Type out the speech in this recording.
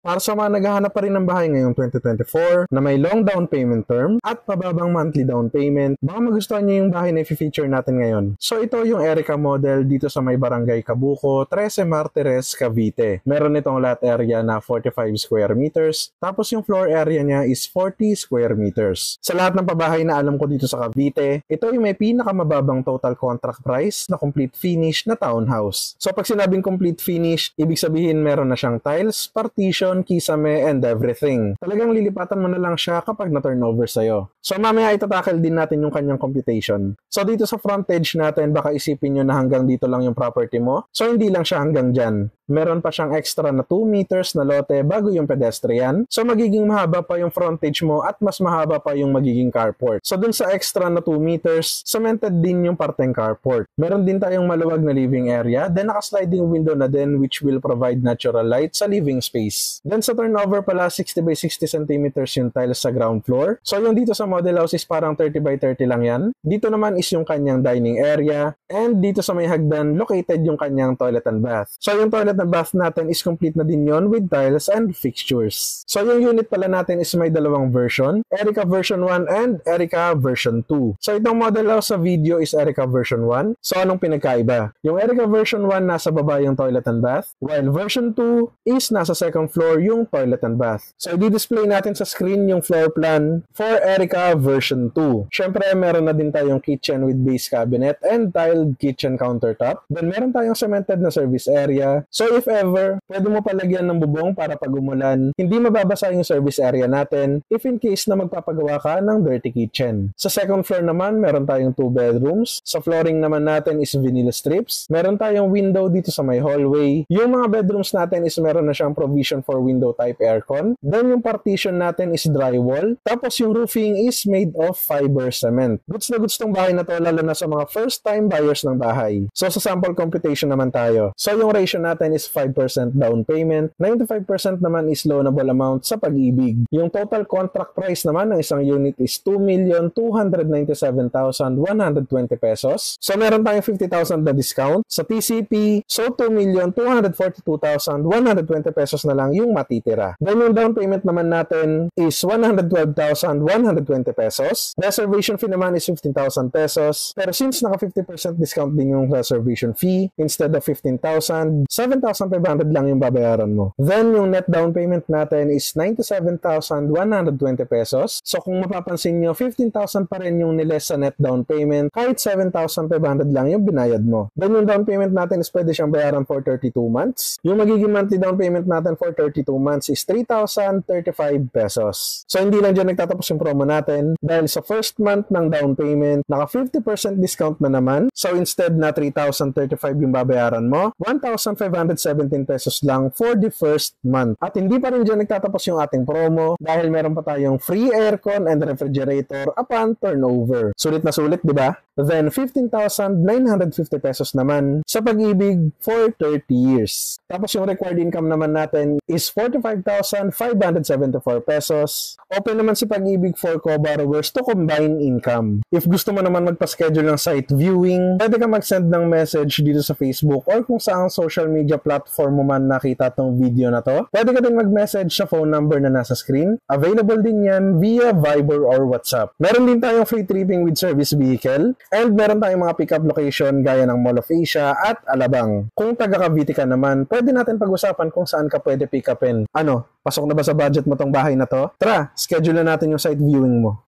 Para sa mga naghahanap pa rin ng bahay ngayong 2024 na may long down payment term at pababang monthly down payment, baka magustuhan nyo yung bahay na i-feature natin ngayon. So ito yung Erica model dito sa may Barangay Cabuco, 13 Martires, Cavite. Meron itong lot area na 45 square meters, tapos yung floor area niya is 40 square meters. Sa lahat ng pabahay na alam ko dito sa Cavite, ito yung may pinakamababang total contract price na complete finish na townhouse. So pag sinabing complete finish, ibig sabihin meron na siyang tiles, partition, kisame, and everything. Talagang lilipatan mo na lang siya kapag na-turnover sa'yo. So mamaya itatakil din natin yung kanyang computation. So dito sa frontage natin, baka isipin nyo na hanggang dito lang yung property mo. So hindi lang siya hanggang dyan. Meron pa siyang extra na 2 meters na lote bago yung pedestrian. So magiging mahaba pa yung frontage mo at mas mahaba pa yung magiging carport. So dun sa extra na 2 meters, cemented din yung parteng carport. Meron din tayong maluwag na living area, then naka-sliding window na din which will provide natural light sa living space. Then sa turnover pala, 60 by 60 centimeters yung tiles sa ground floor. So yung dito sa model house is parang 30 by 30 lang yan. Dito naman is yung kanyang dining area, and dito sa may hagdan, located yung kanyang toilet and bath. So yung toilet and bath natin is complete na din yon with tiles and fixtures. So yung unit pala natin is may dalawang version, Erica version 1 and Erica version 2. So itong model house sa video is Erica version 1. So anong pinagkaiba? Yung Erica version 1 nasa baba yung toilet and bath, while version 2 is nasa second floor yung toilet and bath. So i-display natin sa screen yung floor plan for Erica version 2. Syempre meron na din tayong kitchen with base cabinet and tiled kitchen countertop. Then meron tayong cemented na service area. So if ever, pwede mo palagyan ng bubong para pag umulan, hindi mababasa yung service area natin if in case na magpapagawa ka ng dirty kitchen. Sa second floor naman, meron tayong 2 bedrooms. Sa flooring naman natin is vinyl strips. Meron tayong window dito sa may hallway. Yung mga bedrooms natin is meron na siyang provision for window type aircon. Then yung partition natin is drywall. Tapos yung roofing is made of fiber cement. Goods na goods tong bahay na to, lalo na sa mga first time buyers ng bahay. So sa sample computation naman tayo. So yung ratio natin is 5% down payment, 95% naman is loanable amount sa Pag-ibig. Yung total contract price naman ng isang unit is 2,297,120 pesos. So meron tayong 50,000 na discount sa TCP. So 2,242,120 pesos na lang yung matitira. Then yung down payment naman natin is 112,120 pesos. Reservation fee naman is 15,000 pesos. Pero since naka 50% discount din yung reservation fee, instead of 15,000, 7,500 lang yung babayaran mo. Then yung net down payment natin is 97,120 pesos. So kung mapapansin nyo, 15,000 pa rin yung niles sa net down payment, kahit 7,500 lang yung binayad mo. Then yung down payment natin is pwede siyang bayaran for 32 months. Yung magiging monthly down payment natin for 32 months is 3,035 pesos. So hindi lang dyan nagtatapos yung promo natin, dahil sa first month ng down payment, naka 50% discount na naman. So instead na 3,035 yung babayaran mo, 1,517 pesos lang for the first month. At hindi pa rin dyan nagtatapos yung ating promo, dahil meron pa tayong free aircon and refrigerator upon turnover. Sulit na sulit, di ba? Then 15,950 pesos naman sa Pag-ibig for 30 years. Tapos yung required income naman natin is 45,574 pesos. Open naman si Pag-ibig for co-borrowers to combine income. If gusto mo naman magpa-schedule ng site viewing, pwede ka mag-send ng message dito sa Facebook or kung saang social media platform mo man nakita tong video na to. Pwede ka din mag-message sa phone number na nasa screen. Available din yan via Viber or WhatsApp. Meron din tayong free tripping with service vehicle. And meron tayong mga pick-up location gaya ng Mall of Asia at Alabang. Kung taga Cavite ka naman, pwede natin pag-usapan kung saan ka pwede pick-upin. Ano, pasok na ba sa budget mo tong bahay na to? Tara, schedule na natin yung site viewing mo.